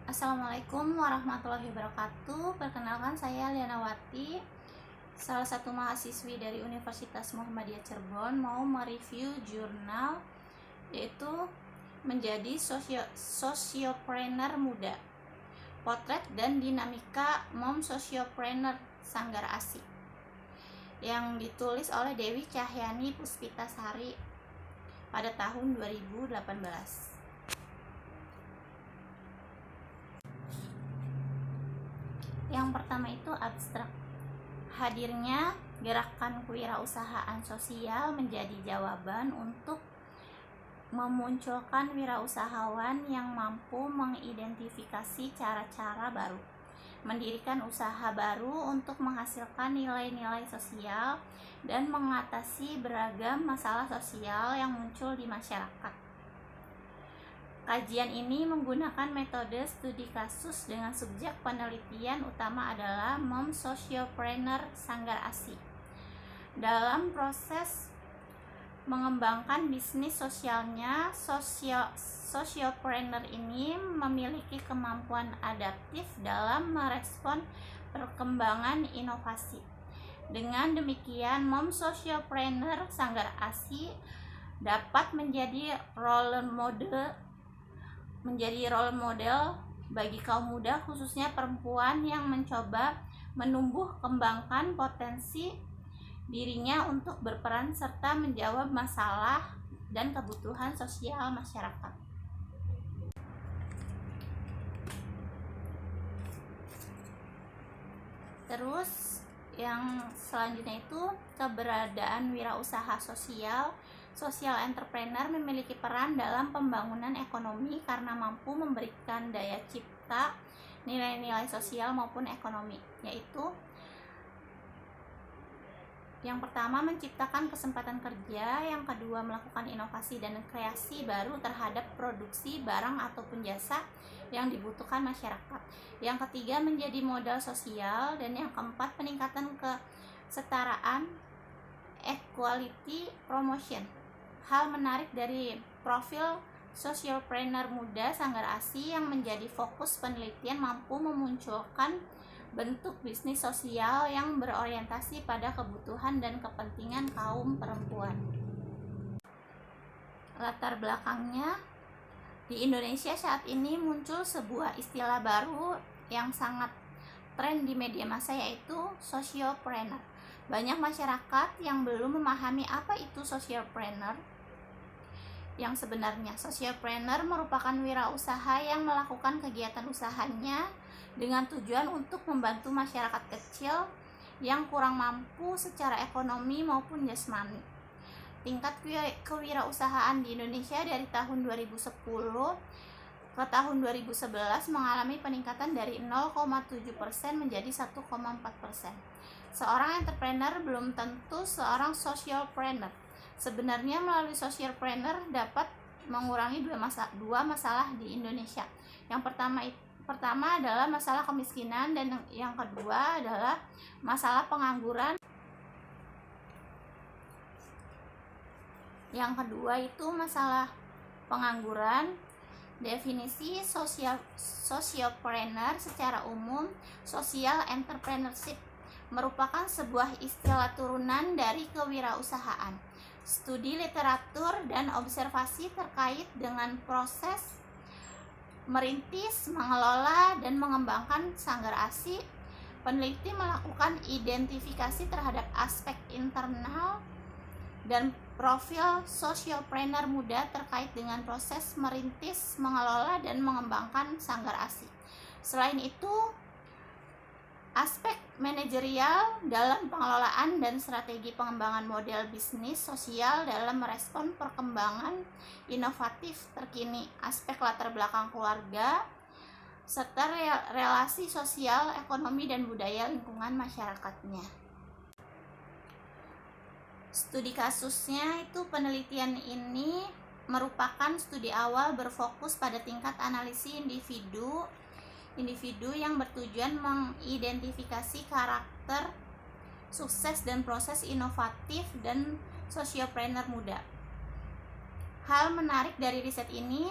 Assalamualaikum warahmatullahi wabarakatuh. Perkenalkan, saya Lianawati, salah satu mahasiswi dari Universitas Muhammadiyah Cirebon, mau mereview jurnal yaitu menjadi sosiopreneur muda, potret dan dinamika mom sosiopreneur Sanggar ASI, yang ditulis oleh Dewi Cahyani Puspitasari pada tahun 2018. Yang pertama itu abstrak. Hadirnya gerakan kewirausahaan sosial menjadi jawaban untuk memunculkan wirausahawan yang mampu mengidentifikasi cara-cara baru, mendirikan usaha baru untuk menghasilkan nilai-nilai sosial dan mengatasi beragam masalah sosial yang muncul di masyarakat. Kajian ini menggunakan metode studi kasus dengan subjek penelitian utama adalah mom sosiopreneur Sanggar ASI. Dalam proses mengembangkan bisnis sosialnya, sosiopreneur ini memiliki kemampuan adaptif dalam merespon perkembangan inovasi. Dengan demikian, mom sosiopreneur Sanggar ASI dapat menjadi role model bagi kaum muda, khususnya perempuan yang mencoba menumbuh kembangkan potensi dirinya untuk berperan serta menjawab masalah dan kebutuhan sosial masyarakat. Terus yang selanjutnya itu keberadaan wirausaha social entrepreneur memiliki peran dalam pembangunan ekonomi karena mampu memberikan daya cipta, nilai-nilai sosial maupun ekonomi, yaitu yang pertama menciptakan kesempatan kerja, yang kedua melakukan inovasi dan kreasi baru terhadap produksi barang ataupun jasa yang dibutuhkan masyarakat, yang ketiga menjadi modal sosial, dan yang keempat peningkatan kesetaraan, equality promotion. Hal menarik dari profil sosiopreneur muda Sanggar ASI yang menjadi fokus penelitian mampu memunculkan bentuk bisnis sosial yang berorientasi pada kebutuhan dan kepentingan kaum perempuan. Latar belakangnya, di Indonesia saat ini muncul sebuah istilah baru yang sangat tren di media massa, yaitu sosiopreneur. Banyak masyarakat yang belum memahami apa itu sosiopreneur. Yang sebenarnya, sosiopreneur merupakan wirausaha yang melakukan kegiatan usahanya dengan tujuan untuk membantu masyarakat kecil yang kurang mampu secara ekonomi maupun jasmani. Tingkat kewirausahaan di Indonesia dari tahun 2010 ke tahun 2011 mengalami peningkatan dari 0,7% menjadi 1,4%. Seorang entrepreneur belum tentu seorang sosiopreneur. Sebenarnya melalui sosiopreneur dapat mengurangi dua masalah di Indonesia. Yang pertama adalah masalah kemiskinan, dan yang kedua adalah masalah pengangguran. Yang kedua itu masalah pengangguran. Definisi sosiopreneur secara umum, social entrepreneurship merupakan sebuah istilah turunan dari kewirausahaan. Studi literatur dan observasi terkait dengan proses merintis, mengelola, dan mengembangkan Sanggar ASI, peneliti melakukan identifikasi terhadap aspek internal dan profil sosiopreneur muda terkait dengan proses merintis, mengelola, dan mengembangkan Sanggar ASI. Selain itu, aspek manajerial dalam pengelolaan dan strategi pengembangan model bisnis sosial dalam merespon perkembangan inovatif terkini, aspek latar belakang keluarga, serta relasi sosial, ekonomi, dan budaya lingkungan masyarakatnya. Studi kasusnya itu, penelitian ini merupakan studi awal berfokus pada tingkat analisis individu yang bertujuan mengidentifikasi karakter, sukses, dan proses inovatif dan sosiopreneur muda. Hal menarik dari riset ini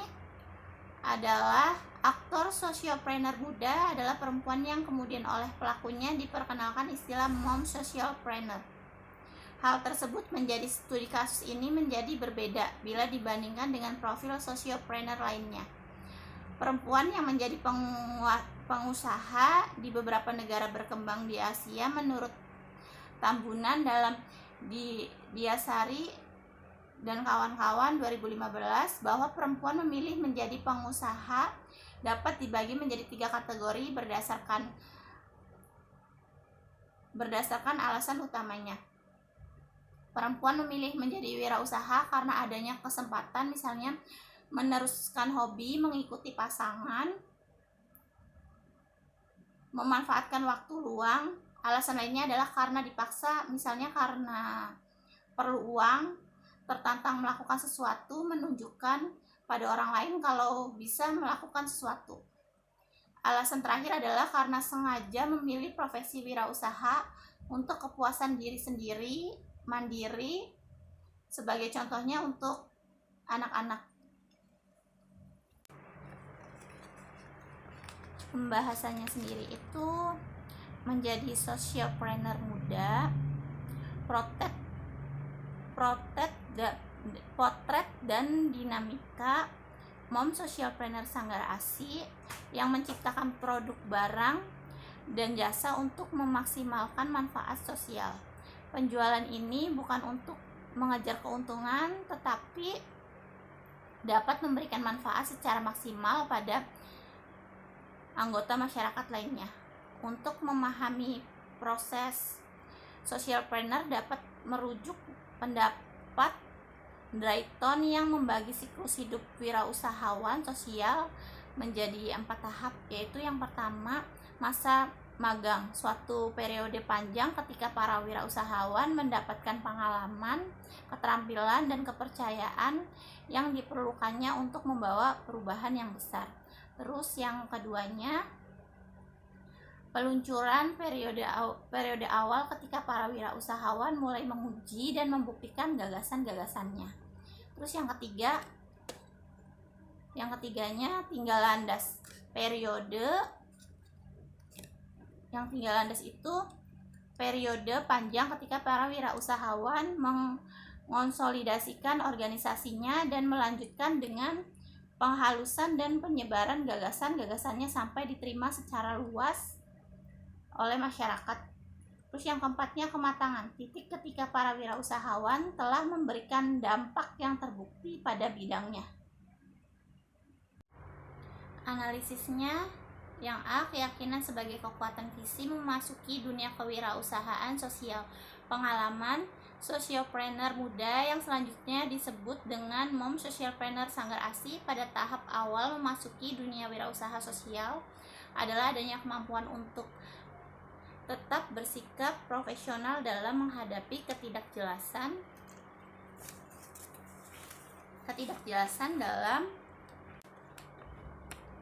adalah aktor sociopreneur muda adalah perempuan yang kemudian oleh pelakunya diperkenalkan istilah mom sociopreneur. Hal tersebut menjadi studi kasus ini menjadi berbeda bila dibandingkan dengan profil sociopreneur lainnya. Perempuan yang menjadi pengusaha di beberapa negara berkembang di Asia menurut Tambunan dalam Diasari dan kawan-kawan 2015 bahwa perempuan memilih menjadi pengusaha dapat dibagi menjadi 3 kategori berdasarkan alasan utamanya. Perempuan memilih menjadi wirausaha karena adanya kesempatan, misalnya meneruskan hobi, mengikuti pasangan, memanfaatkan waktu luang. Alasan lainnya adalah karena dipaksa, misalnya karena perlu uang, tertantang melakukan sesuatu, menunjukkan pada orang lain kalau bisa melakukan sesuatu. Alasan terakhir adalah karena sengaja memilih profesi wirausaha untuk kepuasan diri sendiri, mandiri, sebagai contohnya untuk anak-anak. Pembahasannya sendiri itu menjadi sociopreneur muda, potret dan dinamika mom sociopreneur Sanggar ASI yang menciptakan produk barang dan jasa untuk memaksimalkan manfaat sosial. Penjualan ini bukan untuk mengejar keuntungan, tetapi dapat memberikan manfaat secara maksimal pada anggota masyarakat lainnya. Untuk memahami proses sociopreneur dapat merujuk pendapat Drayton yang membagi siklus hidup wirausahawan sosial menjadi 4 tahap, yaitu yang pertama, masa magang, suatu periode panjang ketika para wirausahawan mendapatkan pengalaman, keterampilan, dan kepercayaan yang diperlukannya untuk membawa perubahan yang besar. Terus yang keduanya, peluncuran periode awal ketika para wirausahawan mulai menguji dan membuktikan gagasan-gagasannya. Terus yang ketiganya tinggal landas. Yang tinggal landas itu periode panjang ketika para wirausahawan mengonsolidasikan organisasinya dan melanjutkan dengan penghalusan dan penyebaran gagasan-gagasannya sampai diterima secara luas oleh masyarakat. Terus yang keempatnya, kematangan, titik ketika para wirausahawan telah memberikan dampak yang terbukti pada bidangnya. Analisisnya, yang A, keyakinan sebagai kekuatan visi memasuki dunia kewirausahaan sosial. Pengalaman sociopreneur muda yang selanjutnya disebut dengan mom sociopreneur Sanggar ASI pada tahap awal memasuki dunia wirausaha sosial adalah adanya kemampuan untuk tetap bersikap profesional dalam menghadapi ketidakjelasan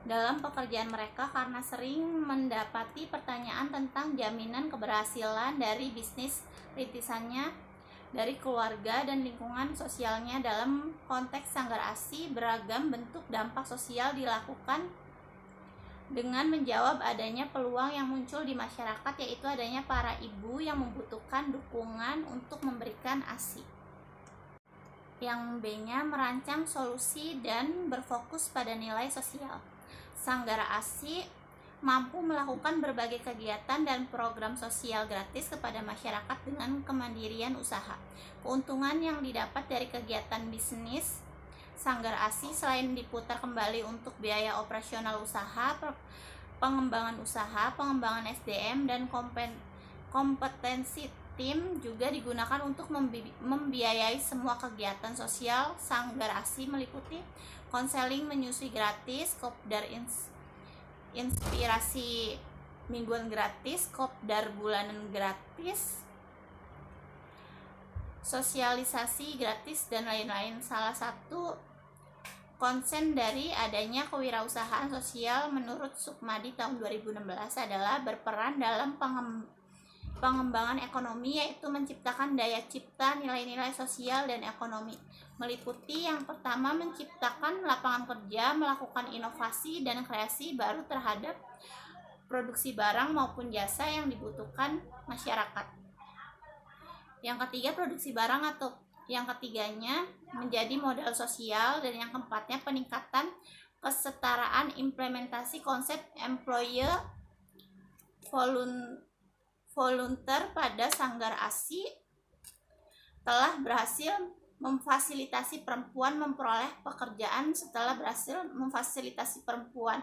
dalam pekerjaan mereka karena sering mendapati pertanyaan tentang jaminan keberhasilan dari bisnis rintisannya, dari keluarga dan lingkungan sosialnya. Dalam konteks Sanggar ASI, beragam bentuk dampak sosial dilakukan dengan menjawab adanya peluang yang muncul di masyarakat, yaitu adanya para ibu yang membutuhkan dukungan untuk memberikan ASI. Yang B-nya, merancang solusi dan berfokus pada nilai sosial. Sanggar ASI mampu melakukan berbagai kegiatan dan program sosial gratis kepada masyarakat dengan kemandirian usaha. Keuntungan yang didapat dari kegiatan bisnis Sanggar ASI selain diputar kembali untuk biaya operasional usaha, pengembangan usaha, pengembangan SDM, dan kompetensi tim juga digunakan untuk membiayai semua kegiatan sosial Sanggar ASI meliputi konseling menyusui gratis, kopdar inspirasi mingguan gratis, kopdar bulanan gratis, sosialisasi gratis, dan lain-lain. Salah satu konsen dari adanya kewirausahaan sosial menurut Sukmadi tahun 2016 adalah berperan dalam pengembangan ekonomi, yaitu menciptakan daya cipta, nilai-nilai sosial dan ekonomi. Meliputi yang pertama, menciptakan lapangan kerja, melakukan inovasi dan kreasi baru terhadap produksi barang maupun jasa yang dibutuhkan masyarakat. Yang ketiga, produksi barang atau yang ketiganya menjadi modal sosial, dan yang keempatnya peningkatan kesetaraan, implementasi konsep employer volunteer pada Sanggar ASI telah berhasil memfasilitasi perempuan memperoleh pekerjaan. Setelah berhasil memfasilitasi perempuan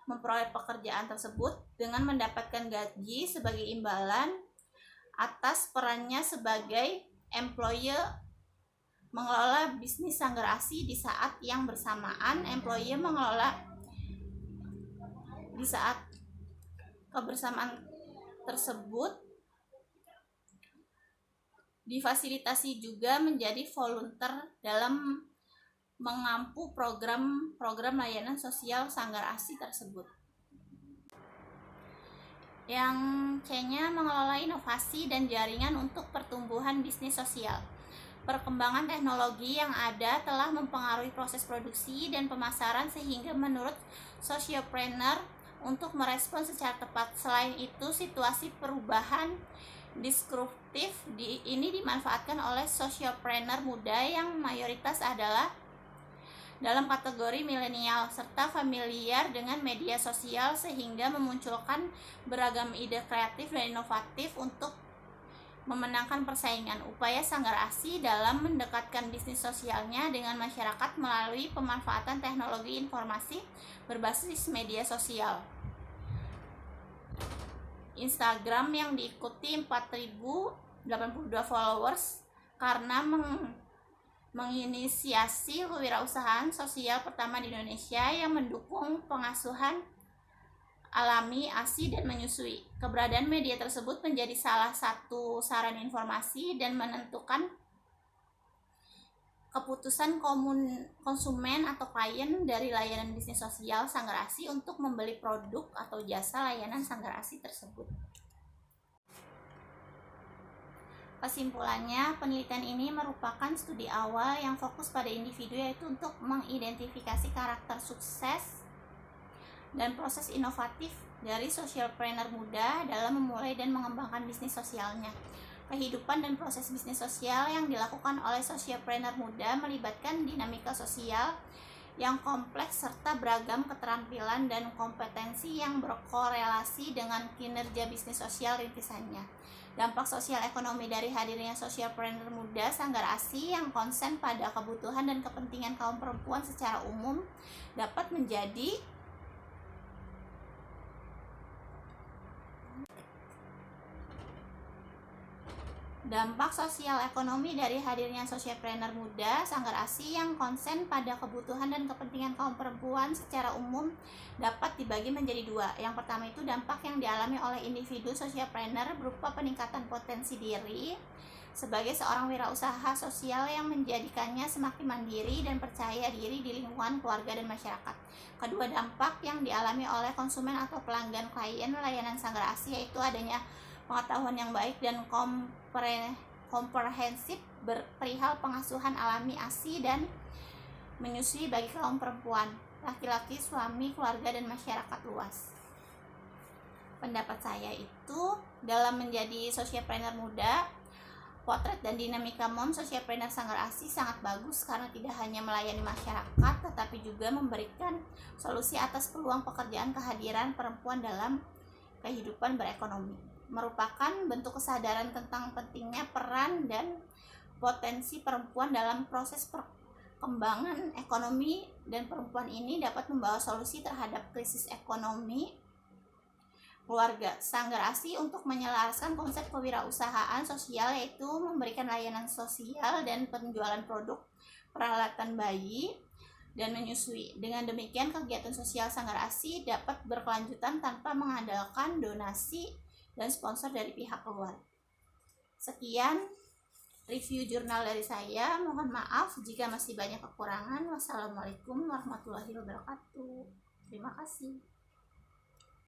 memperoleh pekerjaan tersebut dengan mendapatkan gaji sebagai imbalan atas perannya sebagai employer mengelola bisnis Sanggar ASI. Di saat yang bersamaan, employer mengelola di saat kebersamaan tersebut difasilitasi juga menjadi volunteer dalam mengampu program layanan sosial Sanggar ASI tersebut. Yang C-nya, mengelola inovasi dan jaringan untuk pertumbuhan bisnis sosial. Perkembangan teknologi yang ada telah mempengaruhi proses produksi dan pemasaran, sehingga menurut sociopreneur untuk merespon secara tepat. Selain itu, situasi perubahan disruptif ini dimanfaatkan oleh sociopreneur muda yang mayoritas adalah dalam kategori milenial serta familiar dengan media sosial, sehingga memunculkan beragam ide kreatif dan inovatif untuk memenangkan persaingan. Upaya Sanggar ASI dalam mendekatkan bisnis sosialnya dengan masyarakat melalui pemanfaatan teknologi informasi berbasis media sosial. Instagram yang diikuti 4.082 followers karena menginisiasi kewirausahaan sosial pertama di Indonesia yang mendukung pengasuhan alami ASI dan menyusui. Keberadaan media tersebut menjadi salah satu saran informasi dan menentukan keputusan konsumen atau klien dari layanan bisnis sosial Sanggar ASI untuk membeli produk atau jasa layanan Sanggar ASI tersebut. Kesimpulannya, penelitian ini merupakan studi awal yang fokus pada individu, yaitu untuk mengidentifikasi karakter sukses dan proses inovatif dari socialpreneur muda dalam memulai dan mengembangkan bisnis sosialnya. Kehidupan dan proses bisnis sosial yang dilakukan oleh socialpreneur muda melibatkan dinamika sosial yang kompleks serta beragam keterampilan dan kompetensi yang berkorelasi dengan kinerja bisnis sosial rintisannya. Dampak sosial ekonomi dari hadirnya socialpreneur muda Sanggar ASI yang konsen pada kebutuhan dan kepentingan kaum perempuan secara umum dapat menjadi dampak sosial ekonomi dari hadirnya socialpreneur muda Sanggar ASI yang konsen pada kebutuhan dan kepentingan kaum perempuan secara umum dapat dibagi menjadi dua. Yang pertama itu dampak yang dialami oleh individu socialpreneur berupa peningkatan potensi diri sebagai seorang wirausaha sosial yang menjadikannya semakin mandiri dan percaya diri di lingkungan keluarga dan masyarakat. Kedua, dampak yang dialami oleh konsumen atau pelanggan klien layanan Sanggar ASI yaitu adanya pengetahuan yang baik dan komprehensif perihal pengasuhan alami ASI dan menyusui bagi kaum perempuan, laki-laki, suami, keluarga, dan masyarakat luas. Pendapat saya itu, dalam menjadi socialpreneur muda, potret dan dinamika socialpreneur Sanggar ASI sangat bagus karena tidak hanya melayani masyarakat tetapi juga memberikan solusi atas peluang pekerjaan. Kehadiran perempuan dalam kehidupan berekonomi merupakan bentuk kesadaran tentang pentingnya peran dan potensi perempuan dalam proses perkembangan ekonomi, dan perempuan ini dapat membawa solusi terhadap krisis ekonomi keluarga. Sanggar ASI untuk menyelaraskan konsep kewirausahaan sosial yaitu memberikan layanan sosial dan penjualan produk peralatan bayi dan menyusui. Dengan demikian, kegiatan sosial Sanggar ASI dapat berkelanjutan tanpa mengandalkan donasi dan sponsor dari pihak luar. Sekian review jurnal dari saya. Mohon maaf jika masih banyak kekurangan. Wassalamualaikum warahmatullahi wabarakatuh. Terima kasih.